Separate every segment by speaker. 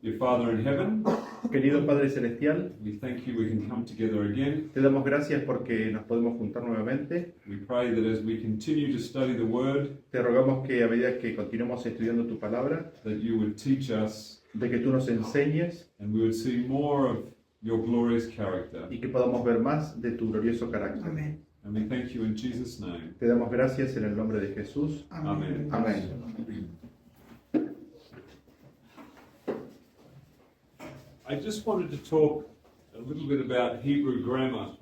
Speaker 1: Dear Father in heaven,
Speaker 2: Querido Padre Celestial,
Speaker 1: we thank you we can come together again.
Speaker 2: te damos gracias porque nos podemos juntar nuevamente.
Speaker 1: We pray that as we continue to study the Word,
Speaker 2: Te rogamos que a medida que continuemos estudiando tu palabra,
Speaker 1: that you would teach us
Speaker 2: de que tú nos enseñes
Speaker 1: and we would see more of your glorious character.
Speaker 2: y que podamos ver más de tu glorioso carácter.
Speaker 3: Amén.
Speaker 1: And we thank you in Jesus' name.
Speaker 2: Te damos gracias en el nombre de Jesús.
Speaker 1: Amén.
Speaker 2: Amén.
Speaker 1: I just wanted to talk a little bit about Hebrew grammar.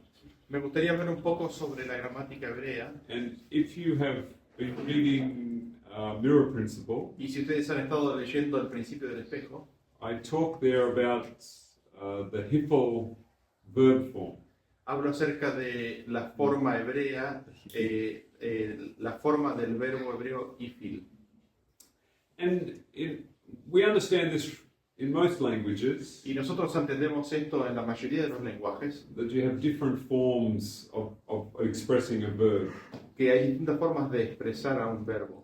Speaker 2: Me gustaría hablar un poco sobre la gramática hebrea.
Speaker 1: And if you have been reading Mirror Principle,
Speaker 2: Y si ustedes han estado leyendo el principio del espejo,
Speaker 1: I talk there about the Hiphil verb form.
Speaker 2: hablo acerca de la forma hebrea, la forma del verbo hebreo ifil.
Speaker 1: And we understand this in most languages,
Speaker 2: Y nosotros entendemos esto en la mayoría de los lenguajes,
Speaker 1: that you have different forms of expressing a verb.
Speaker 2: que hay distintas formas de expresar a un verbo.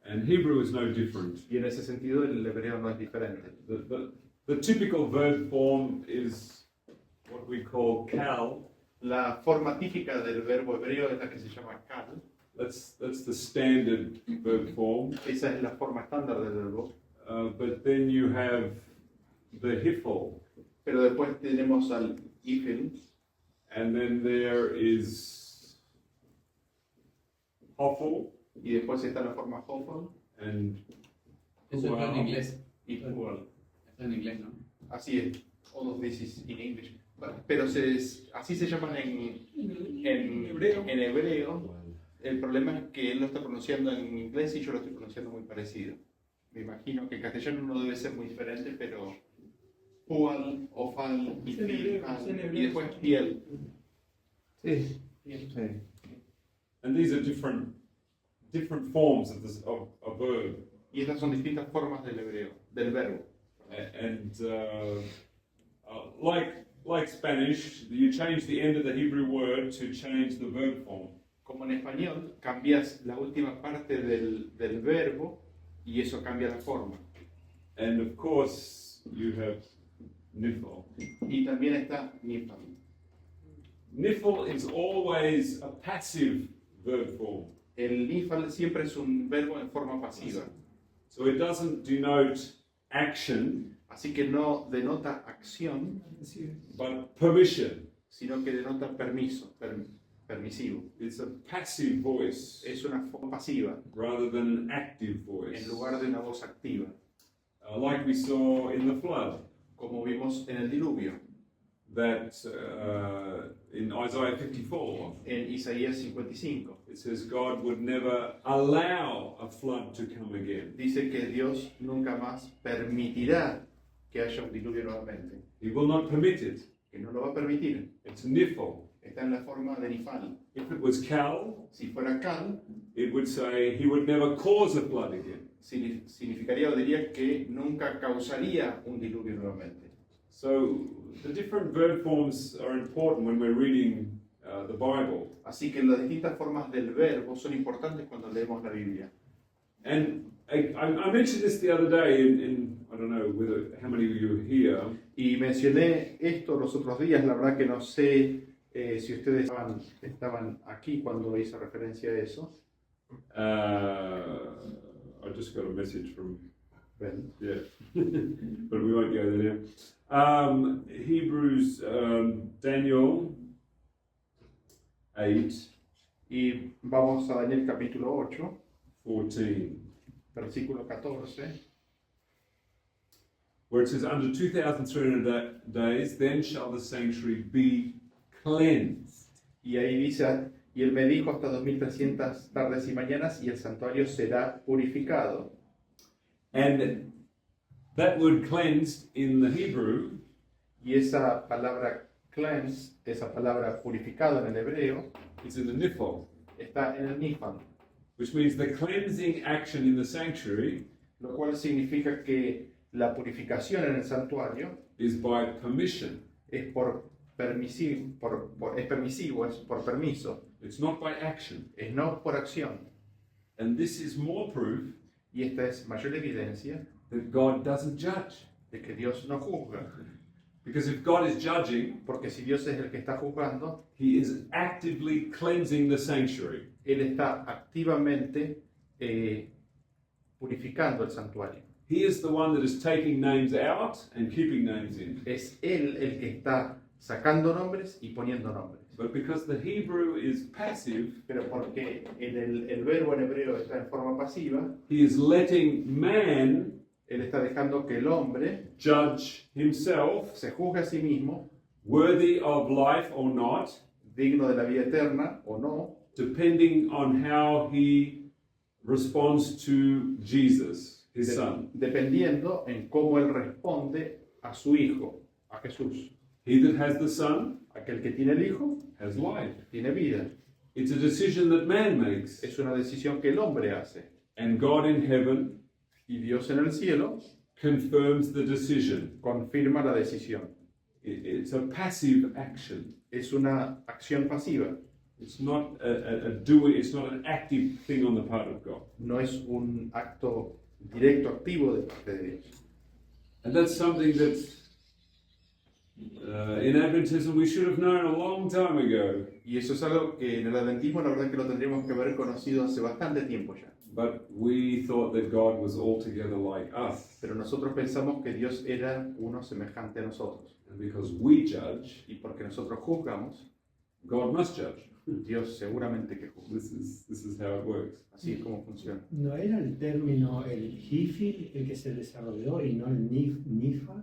Speaker 1: And Hebrew is no different.
Speaker 2: Y en ese sentido el hebreo no es diferente.
Speaker 1: The typical verb form is what we call kal.
Speaker 2: La forma típica del verbo hebreo es la que se llama kal.
Speaker 1: That's the standard verb form.
Speaker 2: Esa es la forma estándar del verbo.
Speaker 1: But then you have the Hiphil,
Speaker 2: Pero después tenemos al ifil,
Speaker 1: and then there is Hophel,
Speaker 2: y después está la forma hofel
Speaker 1: and
Speaker 4: Eso está en inglés.
Speaker 2: y pual.
Speaker 4: Está en inglés, ¿no?
Speaker 2: Así es. All of this is in English. Pero así se llaman en hebreo. El problema es que él lo está pronunciando en inglés y yo lo estoy pronunciando muy parecido. Me imagino que en castellano no debe ser muy diferente, pero pual, ofal, ifil, y después piel.
Speaker 4: Sí.
Speaker 1: and these are different forms of a verb.
Speaker 2: Y estas son distintas formas del hebreo, del verbo.
Speaker 1: And like Spanish, you change the end of the Hebrew word to change the verb form.
Speaker 2: Como en español, cambias la última parte del verbo y eso cambia la forma.
Speaker 1: And of course, you have Niphal.
Speaker 2: Y también está nifal.
Speaker 1: Niphal is always a passive verb form.
Speaker 2: El nifal siempre es un verbo en forma pasiva,
Speaker 1: So it doesn't denote action,
Speaker 2: así que no denota acción,
Speaker 1: but permission.
Speaker 2: sino que denota permiso, permisivo.
Speaker 1: It's a passive voice
Speaker 2: Es una forma pasiva
Speaker 1: rather than an active voice.
Speaker 2: en lugar de una voz activa,
Speaker 1: Like we saw in the flood,
Speaker 2: como vimos en el diluvio,
Speaker 1: that in Isaiah 54,
Speaker 2: en Isaías 55.
Speaker 1: it says God would never allow a flood to come again.
Speaker 2: Dice que Dios nunca más permitirá que haya un diluvio nuevamente,
Speaker 1: He will not permit it.
Speaker 2: que no lo va a permitir.
Speaker 1: It's Niphal.
Speaker 2: Está en la forma de nifal.
Speaker 1: If it was Cal,
Speaker 2: Si fuera cal,
Speaker 1: it would say he would never cause a flood again.
Speaker 2: significaría o diría que nunca causaría un diluvio nuevamente.
Speaker 1: So the different verb forms are important when we're reading the Bible.
Speaker 2: Así que las distintas formas del verbo son importantes cuando leemos la Biblia.
Speaker 1: And I mentioned this the other day in I don't know how many of you are here.
Speaker 2: Y mencioné esto los otros días, la verdad que no sé si ustedes estaban aquí cuando hice referencia a eso.
Speaker 1: I just got a message from
Speaker 2: Ben.
Speaker 1: yeah, but we won't go there now. Hebrews, Daniel 8,
Speaker 2: Y vamos a Daniel capítulo 8,
Speaker 1: 14,
Speaker 2: versículo 14,
Speaker 1: where it says, "Under 2,300 days, then shall the sanctuary be cleansed."
Speaker 2: y ahí dice, y él me dijo hasta 2300 tardes y mañanas y el santuario será purificado.
Speaker 1: And that word cleansed in the Hebrew
Speaker 2: Y esa palabra cleanse, esa palabra purificado en el hebreo,
Speaker 1: is in the Niphal,
Speaker 2: está en el nifal,
Speaker 1: which means the cleansing action in the sanctuary
Speaker 2: lo cual significa que la purificación en el santuario
Speaker 1: is by permission.
Speaker 2: es es permisivo, es por permiso,
Speaker 1: It's not by action.
Speaker 2: es no por acción.
Speaker 1: And this is more proof
Speaker 2: Y esta es mayor evidencia
Speaker 1: that God doesn't judge.
Speaker 2: de que Dios no juzga.
Speaker 1: Because if God is judging,
Speaker 2: Porque si Dios es el que está juzgando,
Speaker 1: he is actively cleansing the sanctuary.
Speaker 2: Él está activamente purificando el santuario.
Speaker 1: He is the one that is taking names out and keeping names in.
Speaker 2: Es Él el que está sacando nombres y poniendo nombres.
Speaker 1: But because the Hebrew is passive,
Speaker 2: Pero porque el verbo en hebreo está en forma pasiva,
Speaker 1: he is letting man
Speaker 2: Él está dejando que el hombre
Speaker 1: judge himself,
Speaker 2: se juzgue a sí mismo,
Speaker 1: worthy of life or not,
Speaker 2: digno de la vida eterna o no,
Speaker 1: depending on how he responds to Jesus, his son.
Speaker 2: dependiendo en cómo Él responde a su Hijo, a Jesús.
Speaker 1: He that has the Son
Speaker 2: Aquel que tiene el Hijo
Speaker 1: has life.
Speaker 2: tiene vida.
Speaker 1: It's a decision that man makes,
Speaker 2: Es una decisión que el hombre hace.
Speaker 1: and God in heaven
Speaker 2: Y Dios en el cielo
Speaker 1: confirms the decision.
Speaker 2: confirma la decisión.
Speaker 1: It's a passive action.
Speaker 2: Es una acción pasiva,
Speaker 1: It's not a doing. It's not an active thing on the part of God.
Speaker 2: no es un acto directo, activo de parte de Dios.
Speaker 1: And that's something that in Adventism we should have known a long time ago.
Speaker 2: Y eso es algo que en el adventismo la verdad que lo tendríamos que haber conocido hace bastante tiempo ya.
Speaker 1: But we thought that God was altogether like us.
Speaker 2: Pero nosotros pensamos que Dios era uno semejante a nosotros.
Speaker 1: And because we judge,
Speaker 2: Y porque nosotros juzgamos,
Speaker 1: God must judge.
Speaker 2: Dios seguramente que juzga.
Speaker 1: This is how it works.
Speaker 2: Así es como funciona.
Speaker 3: ¿No era el término el Hifil el que se desarrolló y no el Nifa?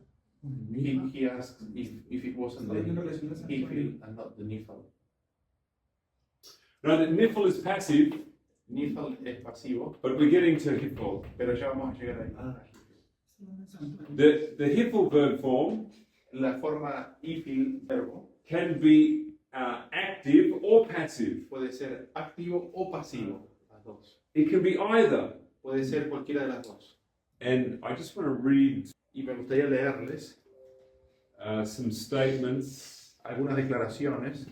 Speaker 2: He asked if it wasn't the Hifil and not the Nifal.
Speaker 1: Now, the Nifl is passive,
Speaker 2: Nifal es pasivo,
Speaker 1: but we're getting to Hiphil.
Speaker 2: pero ya vamos a llegar ahí.
Speaker 1: The Hiphil verb form
Speaker 2: La forma Ifil, verbo,
Speaker 1: can be active or passive.
Speaker 2: puede ser activo o pasivo, las dos.
Speaker 1: It can be either.
Speaker 2: Puede ser cualquiera de las dos.
Speaker 1: And I just want to read
Speaker 2: Y me gustaría leerles
Speaker 1: some statements.
Speaker 2: algunas declaraciones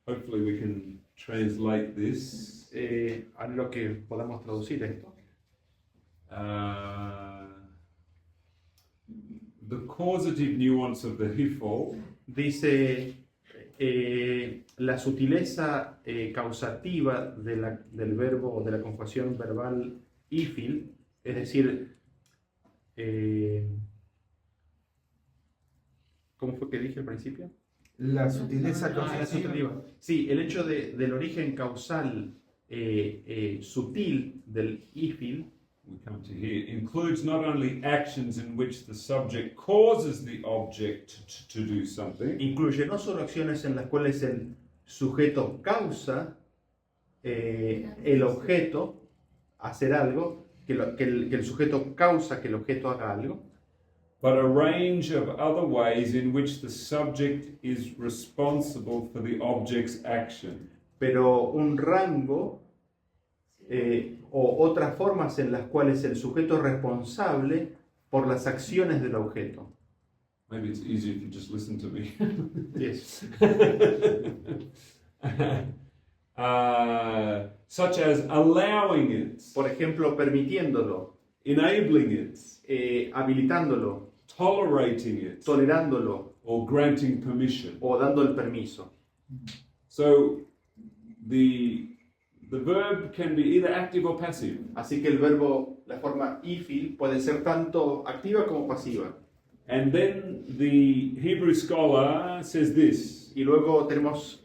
Speaker 1: Hopefully, we can translate this.
Speaker 2: a lo que podamos traducir esto.
Speaker 1: The causative nuance of the Hiphil
Speaker 2: Dice la sutileza causativa del verbo o de la conjugación verbal ifil, es decir, ¿cómo fue que dije al principio?
Speaker 5: La sutileza
Speaker 2: La
Speaker 5: causativa.
Speaker 2: sutileza. Sí, el hecho del origen causal sutil del ifil
Speaker 1: we come to here includes not only actions in which the subject causes the object to do something,
Speaker 2: incluye no solo acciones en las cuales el sujeto causa el objeto hacer algo, que el sujeto causa que el objeto haga algo,
Speaker 1: but a range of other ways in which the subject is responsible for the object's action.
Speaker 2: pero un rango o otras formas en las cuales el sujeto es responsable por las acciones del objeto.
Speaker 1: Maybe it's easier if you just listen to me.
Speaker 2: Yes.
Speaker 1: Such as allowing it,
Speaker 2: Por ejemplo, permitiéndolo,
Speaker 1: enabling it,
Speaker 2: habilitándolo,
Speaker 1: tolerating it,
Speaker 2: tolerándolo
Speaker 1: or granting permission.
Speaker 2: o dando el permiso.
Speaker 1: So the verb can be either active or passive.
Speaker 2: Así que el verbo, la forma ifil, puede ser tanto activa como pasiva.
Speaker 1: And then the Hebrew scholar says this:
Speaker 2: Y luego tenemos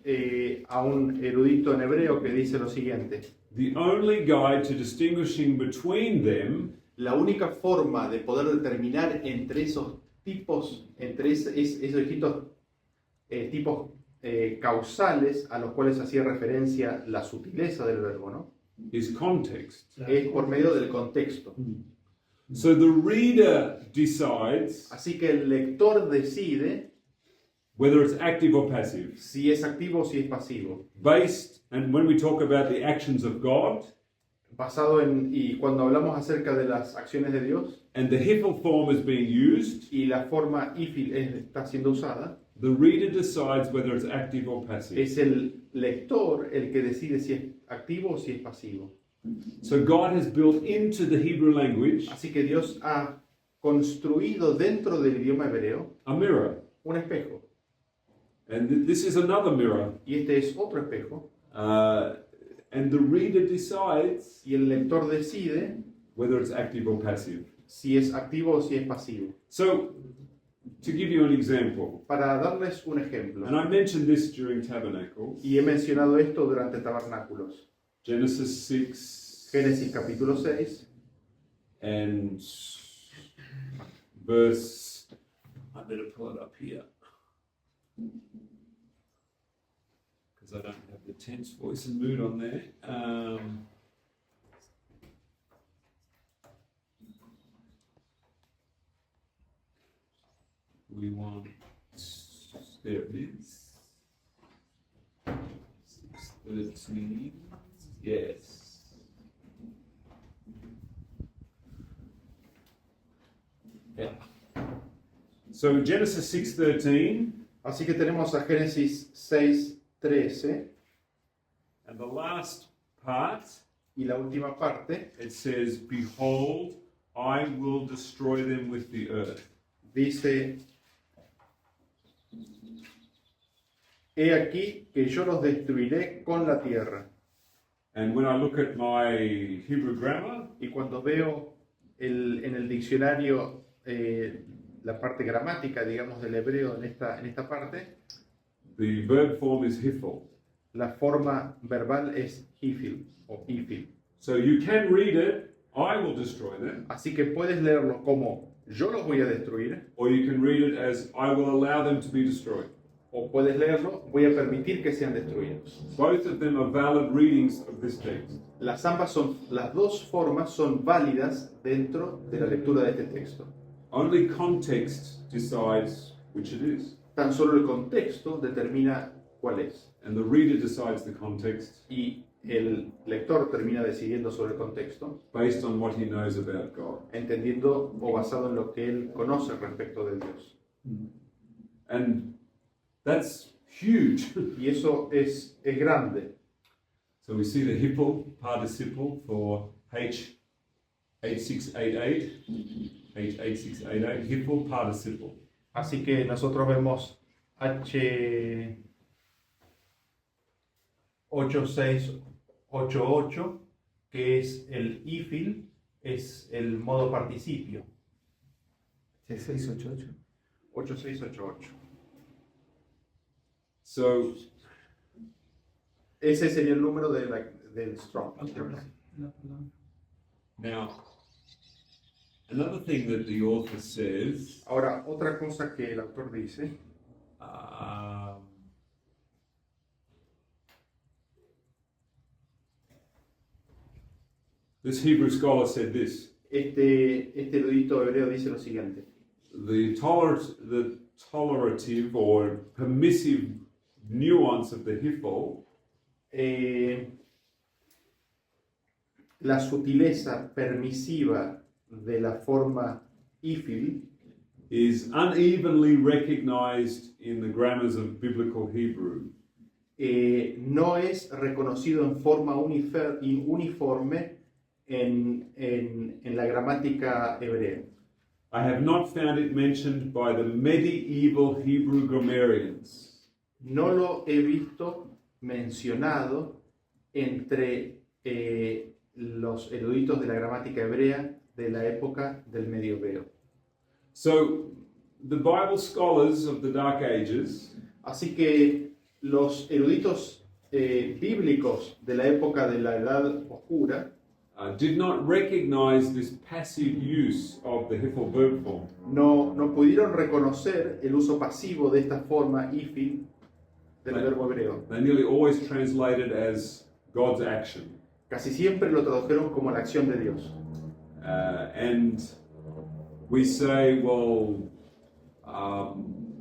Speaker 2: a un erudito en hebreo que dice lo siguiente:
Speaker 1: the only guide to distinguishing between them
Speaker 2: la única forma de poder determinar entre esos tipos, entre esos distintos tipos causales a los cuales hacía referencia la sutileza del verbo, ¿no?
Speaker 1: is context.
Speaker 2: Es por medio del contexto.
Speaker 1: So the reader decides
Speaker 2: Así que el lector decide
Speaker 1: whether it's active or passive,
Speaker 2: si es activo o si es pasivo.
Speaker 1: based, and when we talk about the actions of God,
Speaker 2: Basado en, y cuando hablamos acerca de las acciones de Dios
Speaker 1: and the Hiphil form is being used,
Speaker 2: y la forma ifil está siendo usada,
Speaker 1: the reader decides whether it's active or passive.
Speaker 2: es el lector el que decide si es activo o si es pasivo.
Speaker 1: So God has built into the Hebrew language
Speaker 2: Así que Dios ha construido dentro del idioma hebreo
Speaker 1: a mirror.
Speaker 2: un espejo.
Speaker 1: And this is another mirror.
Speaker 2: Y este es otro espejo.
Speaker 1: And the reader decides
Speaker 2: Y el lector decide
Speaker 1: whether it's active or passive.
Speaker 2: si es activo o si es pasivo.
Speaker 1: So, to give you an example,
Speaker 2: Para darles un ejemplo,
Speaker 1: and I mentioned this during Tabernacles,
Speaker 2: y he mencionado esto durante Tabernáculos.
Speaker 1: Genesis 6
Speaker 2: Génesis capítulo 6,
Speaker 1: and verse, I better pull it up here, because I don't have the tense voice and mood on there. We want, there it is, 6:13, yes. Yeah. So Genesis 6:13,
Speaker 2: así que tenemos a Génesis 6:13,
Speaker 1: and the last part,
Speaker 2: y la última parte
Speaker 1: it says, "Behold, I will destroy them with the earth."
Speaker 2: dice: He aquí que yo los destruiré con la tierra.
Speaker 1: And when I look at my Hebrew grammar,
Speaker 2: Y cuando veo en el diccionario la parte gramática, digamos, del hebreo en esta parte,
Speaker 1: the verb form is hifel.
Speaker 2: la forma verbal es hifil o ifil.
Speaker 1: So you can read it, I will destroy them,
Speaker 2: Así que puedes leerlo como yo los voy a destruir,
Speaker 1: or you can read it as I will allow them to be destroyed.
Speaker 2: o puedes leerlo voy a permitir que sean destruidos.
Speaker 1: Both of them are valid readings of this text.
Speaker 2: Las dos formas son válidas dentro de la lectura de este texto.
Speaker 1: Only context decides which it is,
Speaker 2: Tan solo el contexto determina cuál es.
Speaker 1: and the reader decides the context
Speaker 2: Y el lector termina decidiendo sobre el contexto,
Speaker 1: based on what he knows about God.
Speaker 2: entendiendo o basado en lo que él conoce respecto de Dios.
Speaker 1: And that's huge.
Speaker 2: Y eso es grande.
Speaker 1: So we see the hipple participle for H8688, H8688, hipple participle.
Speaker 2: Así que nosotros vemos H8688, que es el ifil, es el modo participio.
Speaker 3: 6688.
Speaker 2: 8688.
Speaker 1: So
Speaker 2: Ese sería el número del Strong.
Speaker 1: now, another thing that the author says,
Speaker 2: Ahora, otra cosa que el autor dice,
Speaker 1: this Hebrew scholar said this:
Speaker 2: este erudito hebreo dice lo siguiente:
Speaker 1: the tolerative or permissive nuance of the hippo
Speaker 2: la sutileza permisiva de la forma ifil
Speaker 1: is unevenly recognized in the grammars of biblical Hebrew.
Speaker 2: no es reconocido en forma uniforme en la gramática hebrea.
Speaker 1: I have not found it mentioned by the medieval Hebrew grammarians.
Speaker 2: No lo he visto mencionado entre los eruditos de la gramática hebrea de la época del Medioevo.
Speaker 1: So, the Bible scholars of the Dark Ages
Speaker 2: Así que los eruditos bíblicos de la época de la Edad Oscura
Speaker 1: did not recognize this passive use of the hifl verb form.
Speaker 2: no pudieron reconocer el uso pasivo de esta forma ifil del verbo hebreo.
Speaker 1: They nearly always translate it as God's action.
Speaker 2: Casi siempre lo tradujeron como la acción de Dios.
Speaker 1: And we say, well,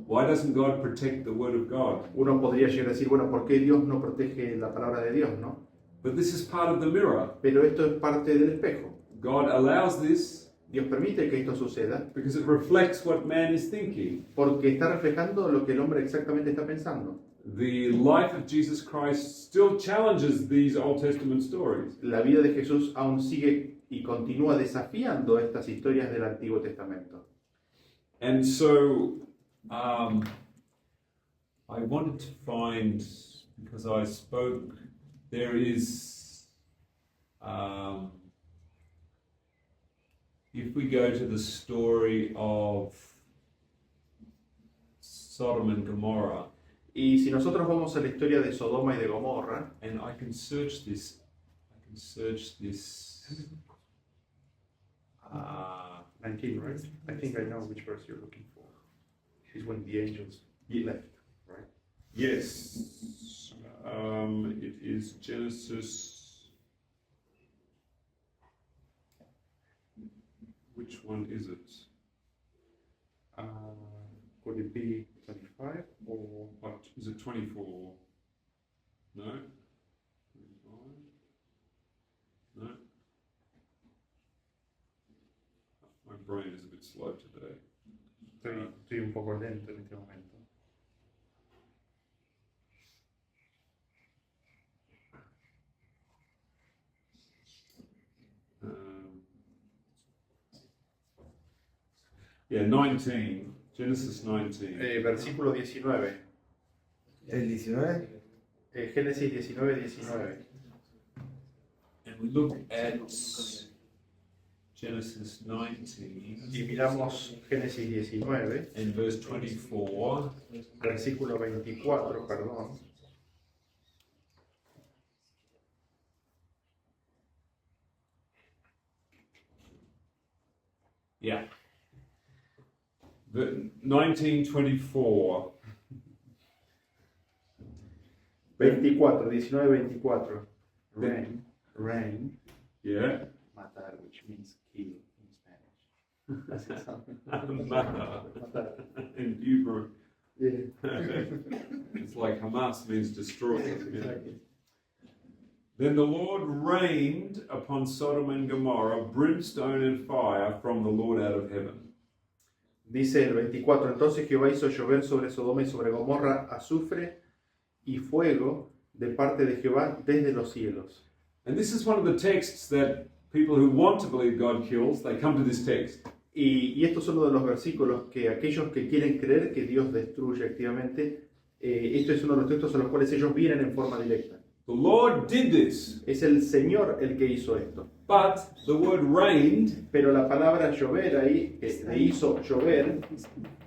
Speaker 1: why doesn't God protect the word of God?
Speaker 2: Uno podría llegar a decir, bueno, ¿por qué Dios no protege la palabra de Dios, no?
Speaker 1: But this is part of the mirror.
Speaker 2: Pero esto es parte del espejo.
Speaker 1: God allows this
Speaker 2: Dios permite que esto suceda
Speaker 1: because it reflects what man is thinking.
Speaker 2: porque está reflejando lo que el hombre exactamente está pensando.
Speaker 1: The life of Jesus Christ still challenges these Old Testament stories.
Speaker 2: La vida de Jesús aún sigue y continúa desafiando estas historias del Antiguo Testamento.
Speaker 1: And so I wanted to find, because I spoke, there is, if we go to the story of Sodom and Gomorrah,
Speaker 2: Y si nosotros vamos a la historia de Sodoma y de Gomorra,
Speaker 1: and I can search this,
Speaker 2: 19, right? I think I know which verse you're looking for. Is when the angels left, right?
Speaker 1: yes, it is Genesis, which one is it?
Speaker 2: Could it be 25 or
Speaker 1: What, is it 24? No? 25? No? My brain is a bit slow today.
Speaker 2: estoy un poco lento en este momento.
Speaker 1: Yeah, 19, Genesis 19.
Speaker 2: Versículo 19.
Speaker 5: ¿El 19?
Speaker 2: Génesis 19.
Speaker 1: And we look at Genesis 19
Speaker 2: Y miramos Génesis 19,
Speaker 1: and verse 24.
Speaker 2: versículo 24, perdón.
Speaker 1: Yeah. The 1924.
Speaker 2: 19:24. Rain.
Speaker 1: Yeah.
Speaker 2: Matar, which means kill in Spanish. Does it sound?
Speaker 1: Matar. In Hebrew.
Speaker 2: Yeah.
Speaker 1: It's like Hamas means destroy. Then the Lord rained upon Sodom and Gomorrah brimstone and fire from the Lord out of heaven.
Speaker 2: Dice el 24, entonces Jehová hizo llover sobre Sodoma y sobre Gomorra azufre y fuego de parte de Jehová desde los cielos.
Speaker 1: And this is one of the texts that people who want to believe God kills, they come to this text.
Speaker 2: Y esto es uno de los versículos que aquellos que quieren creer que Dios destruye activamente, esto es uno de los textos a los cuales ellos vienen en forma directa.
Speaker 1: The Lord did this,
Speaker 2: Es el Señor el que hizo esto.
Speaker 1: but the word rained
Speaker 2: Pero la palabra llover ahí, de hizo llover,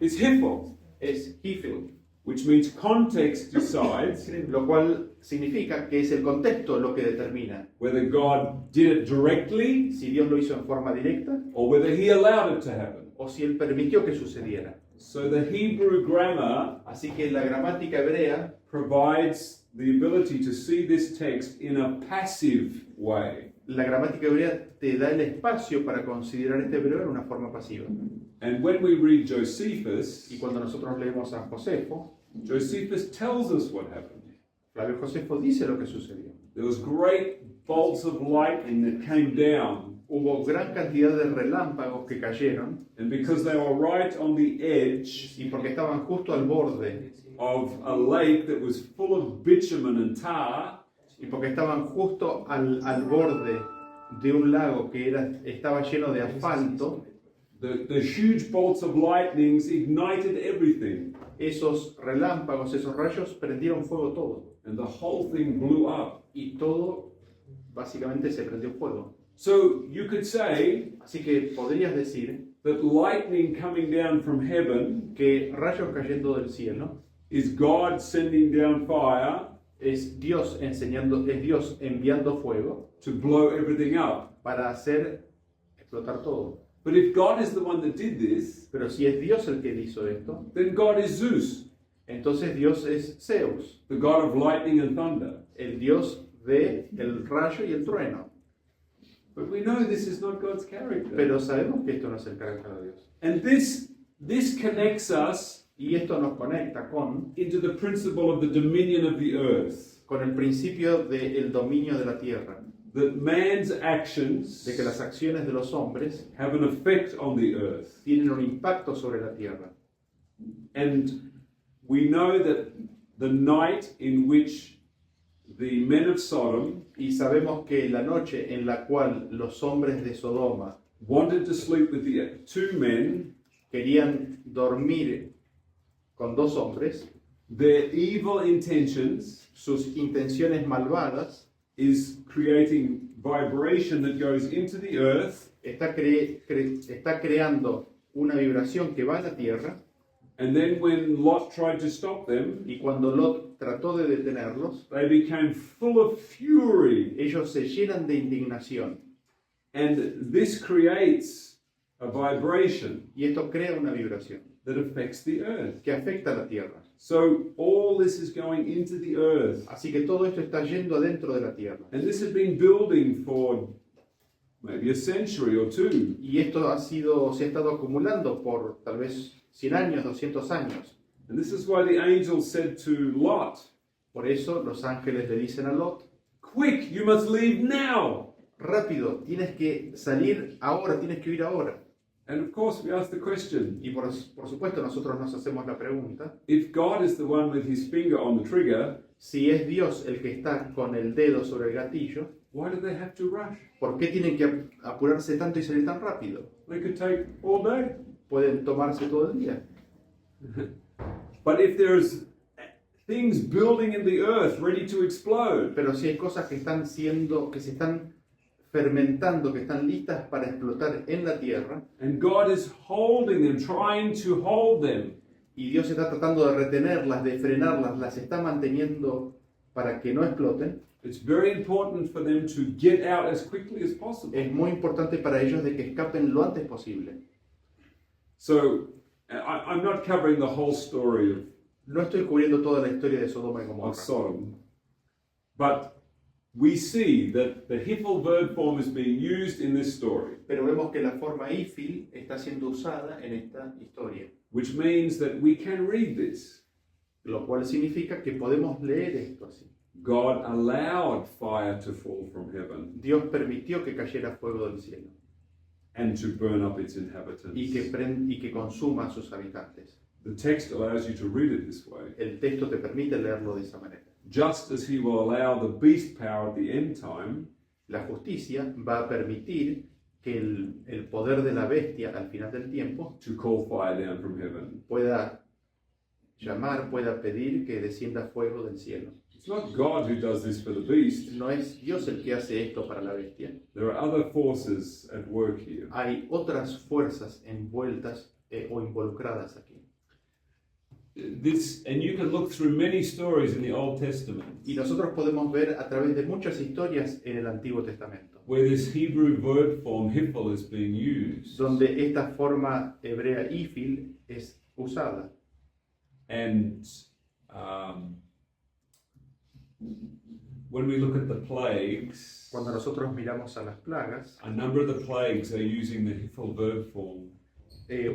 Speaker 1: is hiphil,
Speaker 2: es hifil,
Speaker 1: which means context decides
Speaker 2: lo cual significa que es el contexto lo que determina
Speaker 1: whether God did it directly
Speaker 2: si Dios lo hizo en forma directa
Speaker 1: or whether he allowed it to happen.
Speaker 2: o si Él permitió que sucediera.
Speaker 1: So the Hebrew grammar
Speaker 2: Así que la gramática hebrea
Speaker 1: provides the ability to see this text in a passive way.
Speaker 2: La gramática hebrea te da el espacio para considerar este hebreo en una forma pasiva.
Speaker 1: And when we read Josephus,
Speaker 2: Y cuando nosotros leemos a Josefo,
Speaker 1: Josephus tells us what happened.
Speaker 2: Flavio Josefo dice lo que sucedió.
Speaker 1: There was great bolts of lightning that came down,
Speaker 2: Hubo gran cantidad de relámpagos que cayeron
Speaker 1: and because they were right on the edge
Speaker 2: y porque estaban justo al borde
Speaker 1: of a lake that was full of bitumen and tar,
Speaker 2: y porque estaban justo al borde de un lago que estaba lleno de asfalto,
Speaker 1: the huge bolts of lightnings ignited everything,
Speaker 2: esos relámpagos, esos rayos prendieron fuego todo
Speaker 1: and the whole thing blew up.
Speaker 2: y todo básicamente se prendió fuego.
Speaker 1: So you could say
Speaker 2: Así que podrías decir
Speaker 1: that lightning coming down from heaven
Speaker 2: que rayos cayendo del cielo
Speaker 1: is God sending down fire
Speaker 2: es Dios enviando fuego
Speaker 1: to blow everything up.
Speaker 2: para hacer explotar todo.
Speaker 1: But if God is the one that did this,
Speaker 2: Pero si es Dios el que hizo esto,
Speaker 1: then God is Zeus,
Speaker 2: entonces Dios es Zeus,
Speaker 1: the God of lightning and thunder.
Speaker 2: el Dios de el rayo y el trueno.
Speaker 1: But we know this is not God's character.
Speaker 2: Pero sabemos que esto no es el carácter de Dios.
Speaker 1: And this connects us
Speaker 2: Y esto nos conecta
Speaker 1: into the principle of the dominion of the earth.
Speaker 2: con el principio del dominio de la tierra,
Speaker 1: That man's actions
Speaker 2: de que las acciones de los hombres
Speaker 1: have an effect on the earth.
Speaker 2: tienen un impacto sobre la tierra.
Speaker 1: And we know that the night in which the men of Sodom
Speaker 2: Y sabemos que la noche en la cual los hombres de Sodoma
Speaker 1: wanted to sleep with the two men,
Speaker 2: querían dormir con dos hombres,
Speaker 1: their evil intentions
Speaker 2: sus intenciones malvadas
Speaker 1: is creating vibration that goes into the earth,
Speaker 2: está creando una vibración que va a la tierra,
Speaker 1: and then when Lot tried to stop them,
Speaker 2: y cuando Lot trató de detenerlos,
Speaker 1: they became full of fury,
Speaker 2: ellos se llenan de indignación.
Speaker 1: and this creates a vibration
Speaker 2: Y esto crea una vibración
Speaker 1: that affects the earth.
Speaker 2: que afecta a la tierra.
Speaker 1: So all this is going into the earth,
Speaker 2: Así que todo esto está yendo adentro de la tierra.
Speaker 1: and this has been building for maybe a century or two.
Speaker 2: Y esto se ha estado acumulando por tal vez 100 años, 200 años.
Speaker 1: And this is why the angel said to Lot,
Speaker 2: Por eso los ángeles le dicen a Lot,
Speaker 1: "Quick, you must leave now."
Speaker 2: rápido, tienes que salir ahora, tienes que ir ahora.
Speaker 1: And of course, we ask the question,
Speaker 2: Y por supuesto nosotros nos hacemos la pregunta,
Speaker 1: if God is the one with his finger on the trigger,
Speaker 2: si es Dios el que está con el dedo sobre el gatillo,
Speaker 1: why do they have to rush?
Speaker 2: ¿por qué tienen que apurarse tanto y salir tan rápido?
Speaker 1: They could take all day.
Speaker 2: Pueden tomarse todo el día.
Speaker 1: But if there's things building in the earth ready to explode,
Speaker 2: Pero si hay cosas que se están fermentando, que están listas para explotar en la tierra,
Speaker 1: and God is holding them, trying to hold them,
Speaker 2: y Dios está tratando de retenerlas, de frenarlas, las está manteniendo para que no exploten,
Speaker 1: it's very important for them to get out as quickly as possible.
Speaker 2: es muy importante para ellos de que escapen lo antes posible.
Speaker 1: So I'm not covering the whole story
Speaker 2: No estoy cubriendo toda la historia de Sodoma y
Speaker 1: of
Speaker 2: Gomorra,
Speaker 1: Sodom, but we see that the Hiphil verb form is being used in this story,
Speaker 2: pero vemos que la forma ifil está siendo usada en esta historia,
Speaker 1: which means that we can read this.
Speaker 2: lo cual significa que podemos leer esto así.
Speaker 1: God allowed fire to fall from heaven
Speaker 2: Dios permitió que cayera fuego del cielo
Speaker 1: and to burn up its inhabitants.
Speaker 2: y que consuma a sus habitantes.
Speaker 1: The text allows you to read it this way.
Speaker 2: El texto te permite leerlo de esa manera.
Speaker 1: Just as he will allow the beast power at the end time
Speaker 2: La justicia va a permitir que el poder de la bestia al final del tiempo
Speaker 1: to call fire down from heaven.
Speaker 2: pueda pedir que descienda fuego del cielo.
Speaker 1: It's not God who does this for the beast.
Speaker 2: No es Dios el que hace esto para la bestia.
Speaker 1: There are other forces at work here.
Speaker 2: Hay otras fuerzas envueltas o involucradas aquí.
Speaker 1: And you can look through many stories in the Old Testament
Speaker 2: Y nosotros podemos ver a través de muchas historias en el Antiguo Testamento,
Speaker 1: where this Hebrew verb form hiphil is being used.
Speaker 2: donde esta forma hebrea ifil es usada.
Speaker 1: And when we look at the plagues,
Speaker 2: Cuando nosotros miramos a las plagas,
Speaker 1: a number of the plagues are using the hiphil verb form.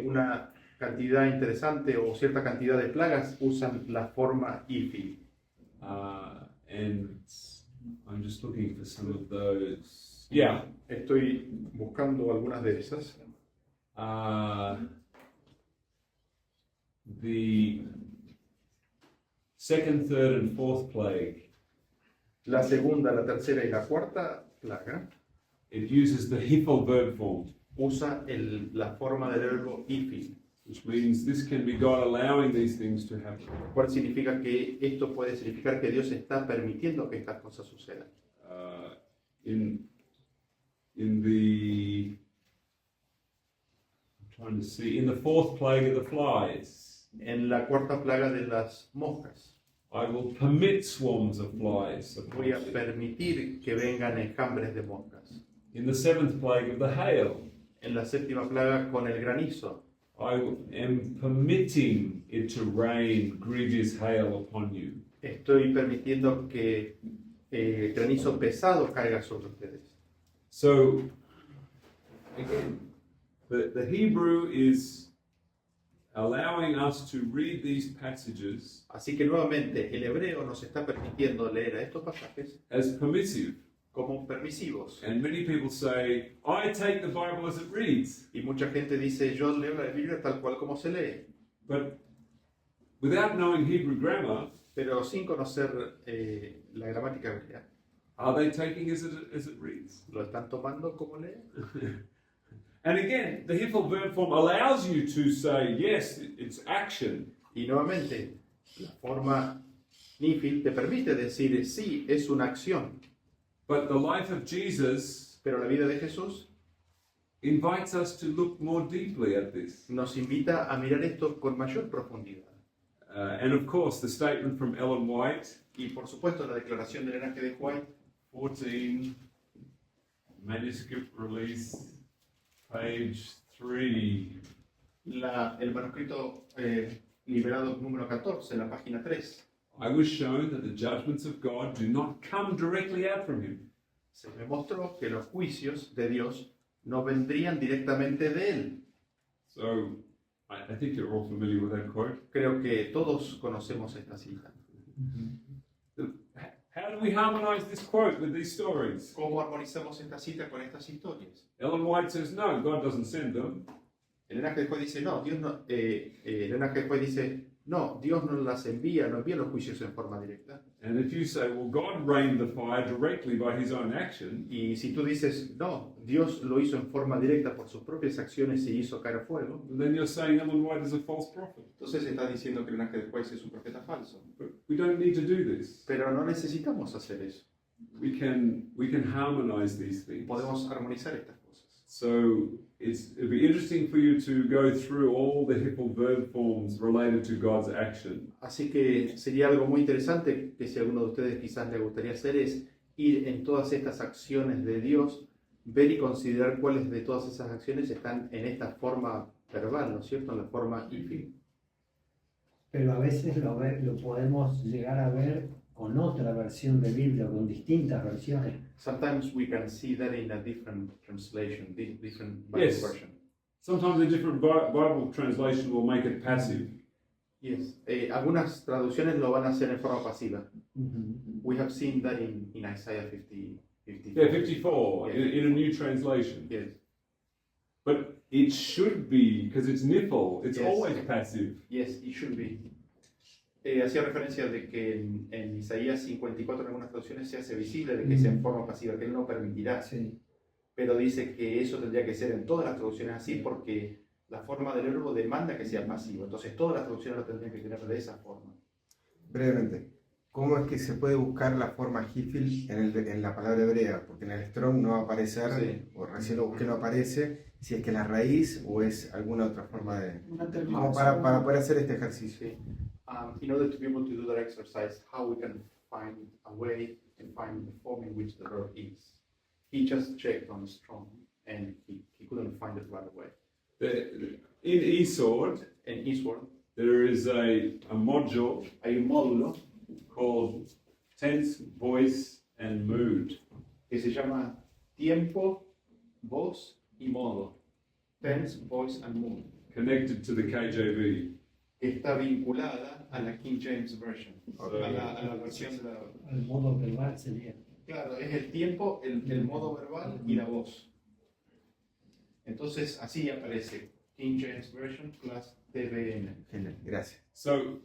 Speaker 2: una cantidad interesante o cierta cantidad de plagas usan la forma ifil.
Speaker 1: And I'm just looking for some of those. Yeah.
Speaker 2: Estoy buscando algunas de esas.
Speaker 1: The second, third, and fourth plague,
Speaker 2: La segunda, la tercera y la cuarta plaga
Speaker 1: it uses the hiphil verb form,
Speaker 2: usa la forma del verbo ifil,
Speaker 1: which means this can be God allowing these things to happen.
Speaker 2: lo cual significa que esto puede significar que Dios está permitiendo que estas cosas sucedan.
Speaker 1: In the, I'm trying to see, in the fourth plague of the flies,
Speaker 2: En la cuarta plaga de las moscas,
Speaker 1: I will permit swarms of flies.
Speaker 2: voy a permitir que vengan enjambres de moscas.
Speaker 1: In the seventh plague of the hail,
Speaker 2: En la séptima plaga con el granizo,
Speaker 1: I am permitting it to rain grievous hail upon you.
Speaker 2: estoy permitiendo que granizo pesado caiga sobre ustedes.
Speaker 1: So, again, the Hebrew is allowing us to read these passages
Speaker 2: Así que nuevamente el hebreo nos está permitiendo leer a estos pasajes
Speaker 1: as permissive.
Speaker 2: como permisivos.
Speaker 1: And many people say, I take the Bible as it reads.
Speaker 2: Y mucha gente dice, yo leo la Biblia tal cual como se lee.
Speaker 1: But without knowing Hebrew grammar,
Speaker 2: Pero sin conocer la gramática hebrea.
Speaker 1: Are they taking as it reads?
Speaker 2: ¿Lo están tomando como lee?
Speaker 1: And again, the Hiphil verb form allows you to say, yes, it's action.
Speaker 2: Y nuevamente, la forma Nifil te permite decir sí, es una acción.
Speaker 1: But the life of Jesus
Speaker 2: Pero la vida de Jesús
Speaker 1: invites us to look more deeply at this.
Speaker 2: nos invita a mirar esto con mayor profundidad.
Speaker 1: And of course, the statement from Ellen White,
Speaker 2: Y por supuesto, la declaración del Enrique de White,
Speaker 1: 14, manuscript release, page 3.
Speaker 2: el manuscrito liberado número 14, la página 3.
Speaker 1: I was shown that the judgments of God do not come directly out from him.
Speaker 2: Se me mostró que los juicios de Dios no vendrían directamente de él.
Speaker 1: So I think you're all familiar with that quote.
Speaker 2: Creo que todos conocemos esta cita.
Speaker 1: How do we harmonize this quote with these stories?
Speaker 2: ¿Cómo armonizamos esta cita con estas historias?
Speaker 1: Ellen White says, no, God doesn't send them.
Speaker 2: El ángel después dice, no, Dios no, el ángel después dice, no, Dios no las envía, no envía los juicios en forma directa.
Speaker 1: And if you say, well, God rained the fire directly by his own action,
Speaker 2: Y si tú dices, no, Dios lo hizo en forma directa por sus propias acciones y hizo caer fuego,
Speaker 1: then you're saying Ellen White is a false prophet.
Speaker 2: entonces estás diciendo que el ángel después es un profeta falso.
Speaker 1: But we don't need to do this.
Speaker 2: Pero no necesitamos hacer eso.
Speaker 1: We can harmonize these things.
Speaker 2: Podemos armonizar estas cosas.
Speaker 1: So it'd be interesting for you to go through all the Hiphil verb forms related to God's action.
Speaker 2: Así que sería algo muy interesante que si alguno de ustedes quizás le gustaría hacer es ir en todas estas acciones de Dios, ver y considerar cuáles de todas esas acciones están en esta forma verbal, ¿no es cierto? En la forma ifil.
Speaker 3: Pero a veces lo podemos llegar a ver con otra versión de Biblia, con distintas versiones.
Speaker 2: Sometimes we can see that in a different translation, different Bible
Speaker 1: Yes.
Speaker 2: version.
Speaker 1: Sometimes a different Bible translation will make it passive.
Speaker 2: Yes. Algunas traducciones lo van a hacer en forma pasiva. We have seen that in Isaiah 50, 54.
Speaker 1: Yeah, 54
Speaker 2: Yeah.
Speaker 1: in a new translation.
Speaker 2: Yes.
Speaker 1: But it should be, because it's Niphil, it's
Speaker 2: Yes.
Speaker 1: always passive.
Speaker 2: Yes, it should be. Hacía referencia de que en Isaías 54 en algunas traducciones se hace visible de que sea en forma pasiva, que él no permitirá.
Speaker 3: Sí.
Speaker 2: Pero dice que eso tendría que ser en todas las traducciones así porque la forma del verbo demanda que sea pasivo. Entonces todas las traducciones lo tendrían que tener de esa forma.
Speaker 5: Brevemente, ¿cómo es que se puede buscar la forma Hifil en la palabra hebrea? Porque en el Strong no va a aparecer,
Speaker 2: Sí.
Speaker 5: o recién lo busqué, no aparece, si es que la raíz o es alguna otra forma de... Como para poder hacer este ejercicio.
Speaker 2: Sí. In order to be able to do that exercise, how we can find a way and find the form in which the verb is. He just checked on Strong and he couldn't find it right away.
Speaker 1: In eSword,
Speaker 2: En Eastward
Speaker 1: there is a module
Speaker 2: hay un módulo
Speaker 1: called Tense, Voice, and Mood.
Speaker 2: que se llama tiempo, voz y modo. Tense, voice and mood.
Speaker 1: Connected to the KJV.
Speaker 2: Que está vinculada a la King James Version. A la versión de la...
Speaker 3: Al modo verbal sería.
Speaker 2: Claro, es el tiempo, el modo verbal y la voz. Entonces así aparece King James Version plus TVN.
Speaker 5: Genial, gracias.
Speaker 1: So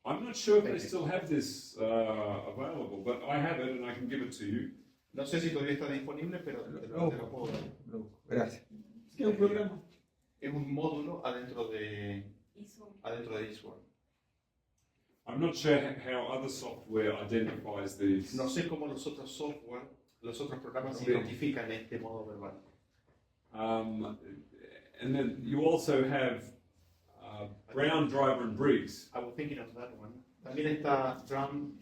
Speaker 1: I'm not sure if they
Speaker 2: Thank you.
Speaker 1: still have this available, but I have it and I can give it to you.
Speaker 2: No sé si todavía está disponible, pero te lo puedo dar.
Speaker 5: Gracias.
Speaker 1: Es un programa.
Speaker 2: Es un módulo adentro de Eastward.
Speaker 1: I'm not sure how other software identifies these.
Speaker 2: No sé cómo los otros software, los otros programas
Speaker 1: Okay.
Speaker 2: identifican este modo verbal.
Speaker 1: And then you also have Brown, Driver, and Briggs.
Speaker 2: I was thinking of that one. También está Brown,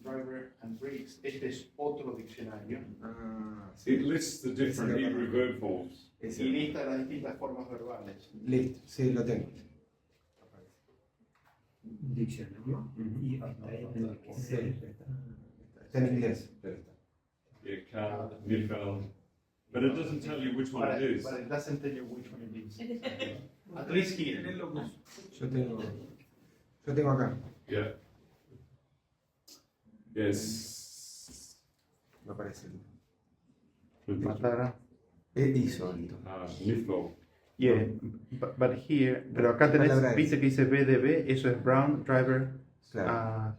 Speaker 2: Driver and Briggs. Este es otro diccionario
Speaker 5: Ah,
Speaker 1: It lists the different Hebrew verb forms.
Speaker 5: ese.
Speaker 2: y lista las distintas formas verbales.
Speaker 5: Listo, sí, lo tengo.
Speaker 3: Un diccionario. Y hasta ahí en el que
Speaker 5: Está en inglés.
Speaker 1: Yeah, Cal, Nifel. But it doesn't tell you which one
Speaker 2: But
Speaker 1: it is.
Speaker 2: it doesn't tell you which one it is. At least here.
Speaker 5: Yo tengo acá.
Speaker 1: Yeah. Yes.
Speaker 5: Me parece.
Speaker 2: Matara.
Speaker 5: Hizo alto.
Speaker 1: Nifel.
Speaker 2: Yeah, but here, pero acá tenés,
Speaker 5: Palabra es.
Speaker 2: viste que dice BDB, eso es Brown, Driver,
Speaker 5: Claro.
Speaker 2: Ah,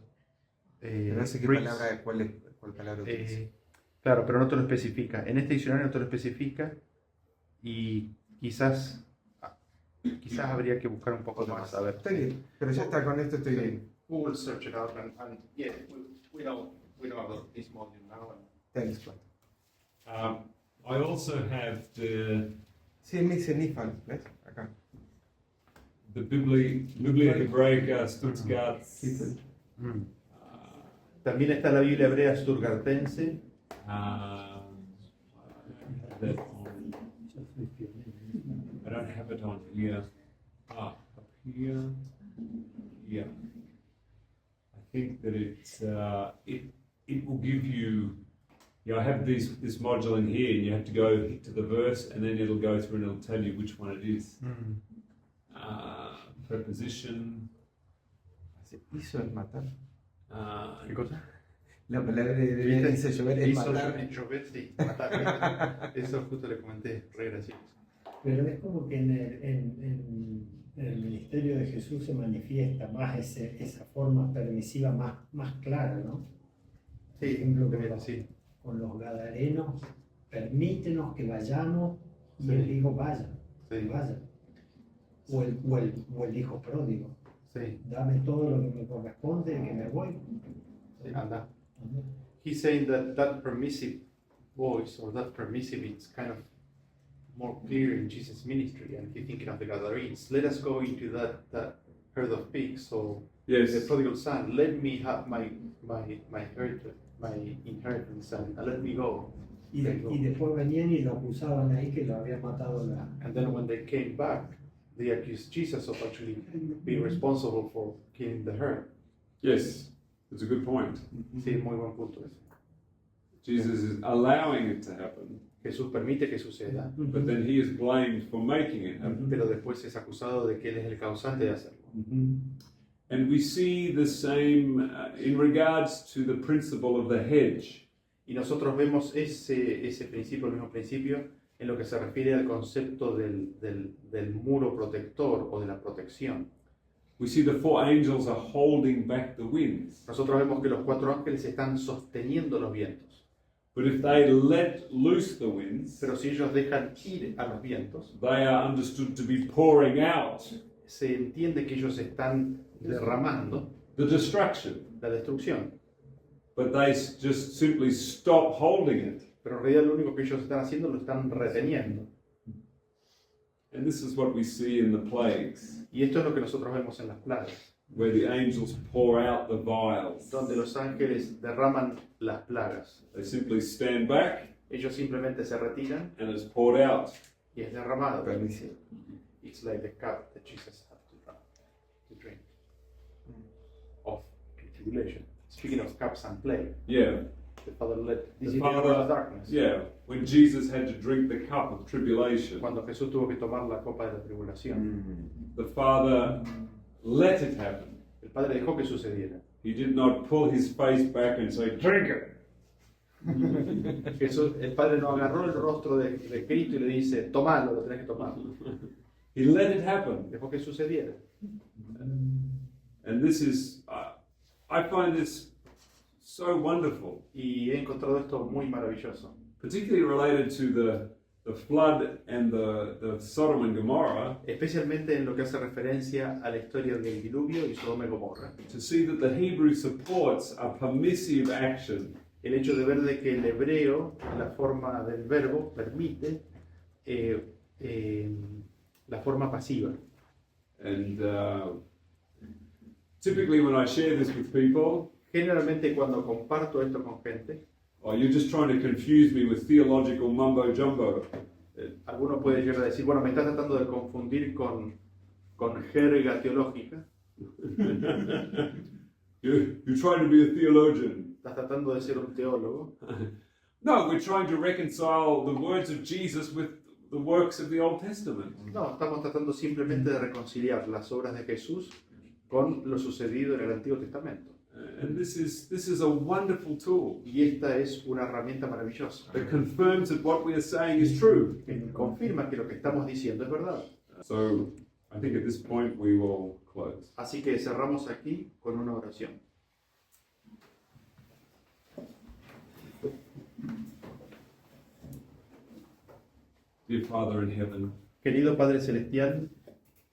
Speaker 5: No sé qué
Speaker 2: bricks.
Speaker 5: palabra, cuál palabra utiliza.
Speaker 2: Claro, pero no te lo especifica. En este diccionario no te lo especifica y quizás habría que buscar un poco más. A ver.
Speaker 5: Está bien, pero ya está, con esto estoy bien.
Speaker 2: We will search it out and yeah, we know about this module now.
Speaker 5: Thanks, Juan.
Speaker 1: I also have
Speaker 5: Sí, me dice Nifal, ¿ves? Acá.
Speaker 1: the Biblia Hebraica Stuttgart.
Speaker 2: También está la Biblia hebrea Sturgartense.
Speaker 1: That I don't have it on here. Up here. Yeah. I think that it will give you. Yeah, I have this module in here, and you have to go to the verse, and then it'll go through and it'll tell you which one it is. Preposition.
Speaker 5: Hizo es matar.
Speaker 2: ¿Qué cosa?
Speaker 5: La palabra de hizo llover es
Speaker 2: Hizo
Speaker 5: matar.
Speaker 2: llover, sí, matar. Eso justo le comenté, re gracioso.
Speaker 3: Pero es como que en el ministerio de Jesús se manifiesta más esa forma permisiva más clara, ¿no? Por
Speaker 2: Sí,
Speaker 3: ejemplo,
Speaker 2: sí.
Speaker 3: con los gadarenos, permítenos que vayamos, y
Speaker 2: Sí.
Speaker 3: él dijo, vayan,
Speaker 2: Sí.
Speaker 3: vayan. O el hijo pródigo,
Speaker 2: Sí,
Speaker 3: dame todo lo que me corresponde, que me voy.
Speaker 2: sí, anda. He's saying that permissive voice or that permissive, it's kind of more clear in Jesus' ministry, and he's thinking of the Gadarenes. Let us go into that herd of pigs. So the
Speaker 1: Yes.
Speaker 2: prodigal son, let me have my inheritance, and let me go.
Speaker 3: Y después venían y lo acusaban ahí que lo había matado la...
Speaker 2: And then when they came back, they accused Jesus of actually being responsible for killing the herd.
Speaker 1: Yes. It's a good point.
Speaker 2: Sí, muy buen punto ese.
Speaker 1: Jesus is allowing it to happen,
Speaker 2: Jesús permite que suceda,
Speaker 1: but then he is blamed for making it happen.
Speaker 2: pero después es acusado de que él es el causante de hacerlo.
Speaker 1: And we see the same in regards to the principle of the hedge.
Speaker 2: Y nosotros vemos ese principio, el mismo principio, en lo que se refiere al concepto del muro protector o de la protección.
Speaker 1: We see the four angels are holding back the winds.
Speaker 2: Nosotros vemos que los cuatro ángeles están sosteniendo los vientos,
Speaker 1: But if they let loose the winds,
Speaker 2: pero si ellos dejan ir a los vientos,
Speaker 1: they are understood to be pouring out
Speaker 2: se entiende que ellos están derramando
Speaker 1: the destruction.
Speaker 2: la destrucción,
Speaker 1: But they just simply stop holding it.
Speaker 2: pero en realidad lo único que ellos están haciendo lo están reteniendo.
Speaker 1: And this is what we see in the plagues,
Speaker 2: Y esto es lo que nosotros vemos en las plagas,
Speaker 1: where the angels pour out the vials.
Speaker 2: donde los ángeles derraman las plagas.
Speaker 1: They simply stand back
Speaker 2: Ellos simplemente se retiran
Speaker 1: and it's poured out.
Speaker 2: y es derramado.
Speaker 5: Permisivo.
Speaker 2: It's like the cup that Jesus had to drink of tribulation. Speaking of cups and plague,
Speaker 1: Yeah,
Speaker 2: the Father let this
Speaker 1: The
Speaker 2: is the
Speaker 1: Father-
Speaker 2: of darkness.
Speaker 1: yeah. When Jesus had to drink the cup of tribulation,
Speaker 2: Cuando Jesús tuvo que tomar la copa de la tribulación,
Speaker 1: the Father let it happen.
Speaker 2: el Padre dejó que sucediera.
Speaker 1: He did not pull his face back and say, "Drink it."
Speaker 2: Jesús, el Padre no agarró el rostro de Cristo y le dice, tomalo, lo tenés que tomar.
Speaker 1: He let it happen.
Speaker 2: Dejó que sucediera.
Speaker 1: And this is, I find this so wonderful,
Speaker 2: Y he encontrado esto muy maravilloso,
Speaker 1: particularly related to the flood and the Sodom and Gomorrah,
Speaker 2: especialmente en lo que hace referencia a la historia del diluvio y Sodoma y Gomorra.
Speaker 1: to see that the Hebrew supports a permissive action.
Speaker 2: El hecho de ver de que el hebreo, la forma del verbo, permite la forma pasiva.
Speaker 1: And typically when I share this with people,
Speaker 2: Generalmente cuando comparto esto con gente,
Speaker 1: oh, you're just trying to confuse me with theological mumbo jumbo.
Speaker 2: alguno puede llegar a decir, bueno, me está tratando de confundir con jerga teológica,
Speaker 1: You're trying to be a theologian.
Speaker 2: estás tratando de ser un teólogo.
Speaker 1: No, we're trying to reconcile the words of Jesus with the works of the Old Testament.
Speaker 2: No, estamos tratando simplemente de reconciliar las obras de Jesús con lo sucedido en el Antiguo Testamento.
Speaker 1: And this is a wonderful tool
Speaker 2: Y esta es una herramienta maravillosa
Speaker 1: that confirms that what we are saying is true.
Speaker 2: que confirma que lo que estamos diciendo es verdad.
Speaker 1: So I think at this point we will close.
Speaker 2: Así que cerramos aquí con una oración.
Speaker 1: Dear Father in heaven,
Speaker 6: Querido Padre Celestial,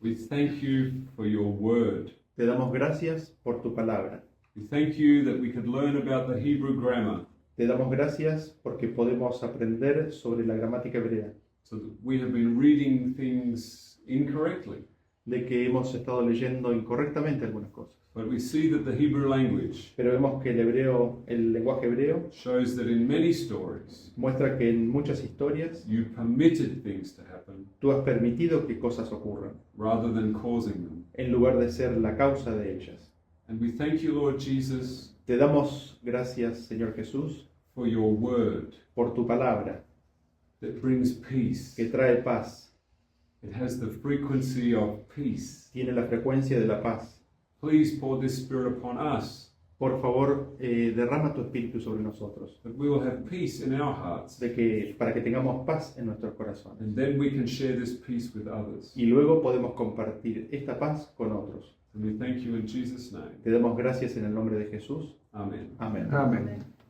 Speaker 1: we thank you for your word.
Speaker 6: te damos gracias por tu palabra.
Speaker 1: We thank you that we could learn about the Hebrew grammar,
Speaker 6: Te damos gracias porque podemos aprender sobre la gramática hebrea,
Speaker 1: so that we have been reading things incorrectly.
Speaker 6: de que hemos estado leyendo incorrectamente algunas cosas.
Speaker 1: But we see that the Hebrew language
Speaker 6: Pero vemos que el lenguaje hebreo,
Speaker 1: shows that in many stories
Speaker 6: muestra que en muchas historias
Speaker 1: you permitted things to happen
Speaker 6: tú has permitido que cosas ocurran,
Speaker 1: rather than causing them.
Speaker 6: en lugar de ser la causa de ellas.
Speaker 1: And we thank you, Lord Jesus,
Speaker 6: Te damos gracias, Señor Jesús,
Speaker 1: for your word
Speaker 6: por tu palabra,
Speaker 1: that brings peace.
Speaker 6: que trae paz,
Speaker 1: It has the frequency of peace.
Speaker 6: tiene la frecuencia de la paz.
Speaker 1: Please pour this Spirit upon us,
Speaker 6: Por favor, derrama tu espíritu sobre nosotros,
Speaker 1: that we will have peace in our hearts,
Speaker 6: para que tengamos paz en nuestros corazones.
Speaker 1: and then we can share this peace with others.
Speaker 6: Y luego podemos compartir esta paz con otros.
Speaker 1: And we thank you in Jesus' name.
Speaker 6: Te damos gracias en el nombre de Jesús.
Speaker 1: Amen.
Speaker 6: Amén.
Speaker 5: Amén.